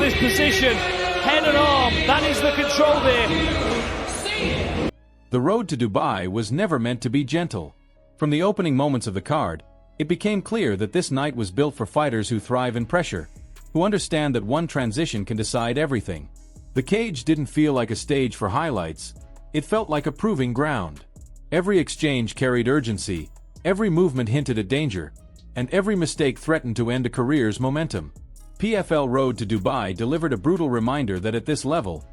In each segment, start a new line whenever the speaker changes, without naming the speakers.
this position. Head and arm, that is the control there.
The road to Dubai was never meant to be gentle. From the opening moments of the card, it became clear that this night was built for fighters who thrive in pressure, who understand that one transition can decide everything. The cage didn't feel like a stage for highlights, it felt like a proving ground. Every exchange carried urgency, every movement hinted at danger, and every mistake threatened to end a career's momentum. PFL Road to Dubai delivered a brutal reminder that at this level,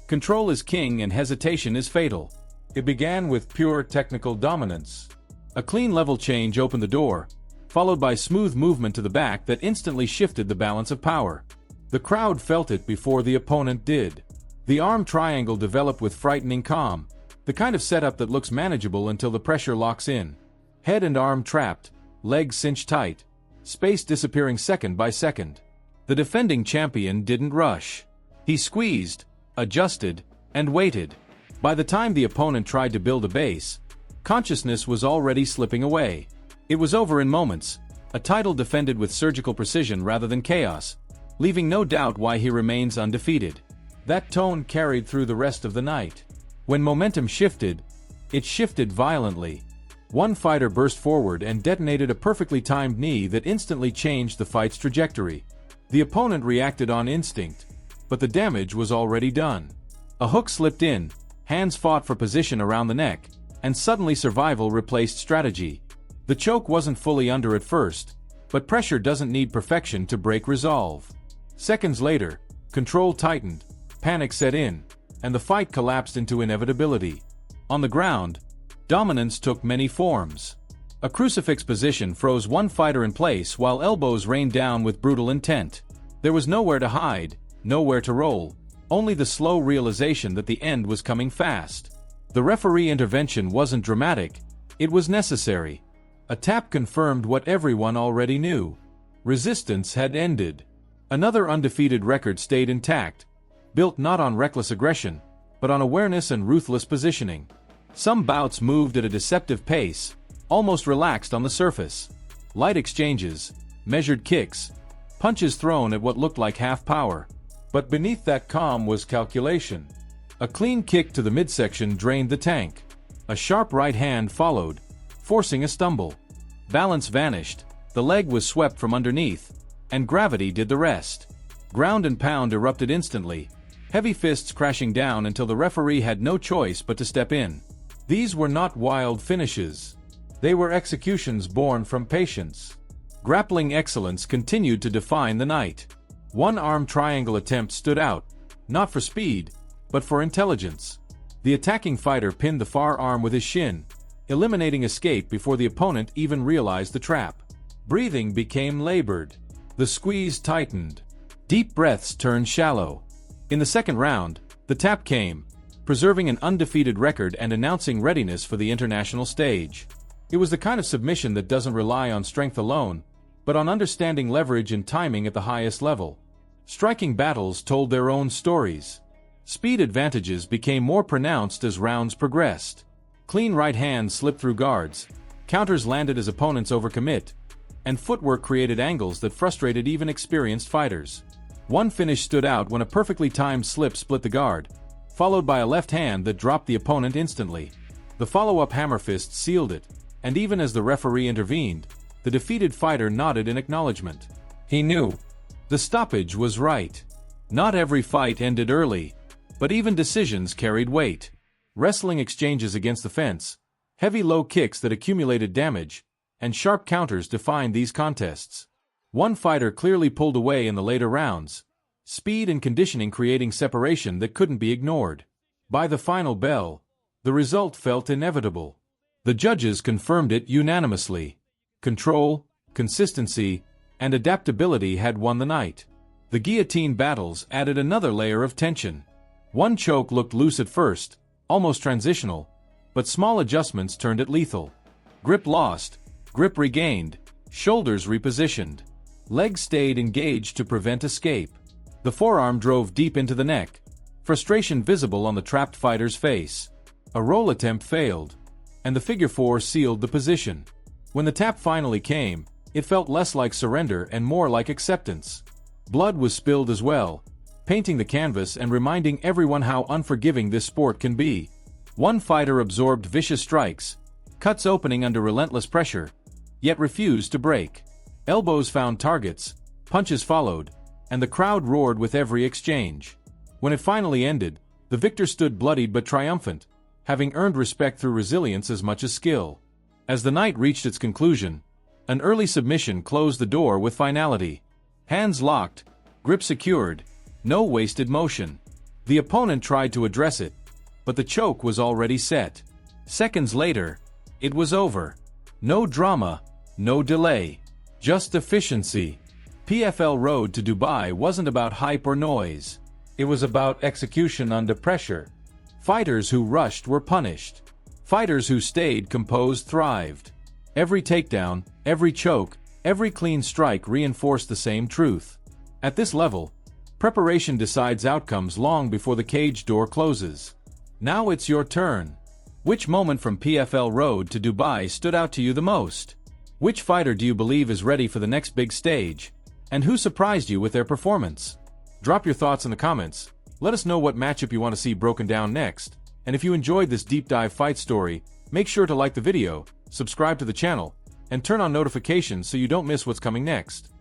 control is king and hesitation is fatal. It began with pure technical dominance. A clean level change opened the door, followed by smooth movement to the back that instantly shifted the balance of power. The crowd felt it before the opponent did. The arm triangle developed with frightening calm, the kind of setup that looks manageable until the pressure locks in. Head and arm trapped, legs cinched tight, space disappearing second by second. The defending champion didn't rush. He squeezed, adjusted, and waited. By the time the opponent tried to build a base, consciousness was already slipping away. It was over in moments, a title defended with surgical precision rather than chaos, leaving no doubt why he remains undefeated. That tone carried through the rest of the night. When momentum shifted, it shifted violently. One fighter burst forward and detonated a perfectly timed knee that instantly changed the fight's trajectory. The opponent reacted on instinct, but the damage was already done. A hook slipped in, hands fought for position around the neck, and suddenly survival replaced strategy. The choke wasn't fully under at first, but pressure doesn't need perfection to break resolve. Seconds later, control tightened, panic set in, and the fight collapsed into inevitability. On the ground, dominance took many forms. A crucifix position froze one fighter in place while elbows rained down with brutal intent. There was nowhere to hide, nowhere to roll, only the slow realization that the end was coming fast. The referee intervention wasn't dramatic, it was necessary. A tap confirmed what everyone already knew. Resistance had ended. Another undefeated record stayed intact, built not on reckless aggression, but on awareness and ruthless positioning. Some bouts moved at a deceptive pace, almost relaxed on the surface. Light exchanges, measured kicks, punches thrown at what looked like half power. But beneath that calm was calculation. A clean kick to the midsection drained the tank. A sharp right hand followed, forcing a stumble. Balance vanished, the leg was swept from underneath, and gravity did the rest. Ground and pound erupted instantly, heavy fists crashing down until the referee had no choice but to step in. These were not wild finishes. They were executions born from patience. Grappling excellence continued to define the night. One arm triangle attempt stood out, not for speed, but for intelligence. The attacking fighter pinned the far arm with his shin, eliminating escape before the opponent even realized the trap. Breathing became labored. The squeeze tightened. Deep breaths turned shallow. In the second round, the tap came, preserving an undefeated record and announcing readiness for the international stage. It was the kind of submission that doesn't rely on strength alone, but on understanding leverage and timing at the highest level. Striking battles told their own stories. Speed advantages became more pronounced as rounds progressed. Clean right hands slipped through guards, counters landed as opponents overcommit, and footwork created angles that frustrated even experienced fighters. One finish stood out when a perfectly timed slip split the guard, followed by a left hand that dropped the opponent instantly. The follow-up hammer fist sealed it, and even as the referee intervened, the defeated fighter nodded in acknowledgement. He knew. The stoppage was right. Not every fight ended early, but even decisions carried weight. Wrestling exchanges against the fence, heavy low kicks that accumulated damage, and sharp counters defined these contests. One fighter clearly pulled away in the later rounds, speed and conditioning creating separation that couldn't be ignored. By the final bell, the result felt inevitable. The judges confirmed it unanimously. Control, consistency, and adaptability had won the night. The guillotine battles added another layer of tension. One choke looked loose at first, almost transitional, but small adjustments turned it lethal. Grip lost, grip regained, shoulders repositioned. Legs stayed engaged to prevent escape. The forearm drove deep into the neck, frustration visible on the trapped fighter's face. A roll attempt failed, and the figure four sealed the position. When the tap finally came, it felt less like surrender and more like acceptance. Blood was spilled as well, painting the canvas and reminding everyone how unforgiving this sport can be. One fighter absorbed vicious strikes, cuts opening under relentless pressure, yet refused to break. Elbows found targets, punches followed, and the crowd roared with every exchange. When it finally ended, the victor stood bloodied but triumphant, having earned respect through resilience as much as skill. As the night reached its conclusion, an early submission closed the door with finality. Hands locked, grip secured, no wasted motion. The opponent tried to address it, but the choke was already set. Seconds later, it was over. No drama, no delay, just efficiency. PFL Road to Dubai wasn't about hype or noise. It was about execution under pressure. Fighters who rushed were punished. Fighters who stayed composed thrived. Every takedown, every choke, every clean strike reinforced the same truth. At this level, preparation decides outcomes long before the cage door closes. Now it's your turn. Which moment from PFL Road to Dubai stood out to you the most? Which fighter do you believe is ready for the next big stage? And who surprised you with their performance? Drop your thoughts in the comments. Let us know what matchup you want to see broken down next. And if you enjoyed this deep dive fight story, make sure to like the video, subscribe to the channel, and turn on notifications so you don't miss what's coming next.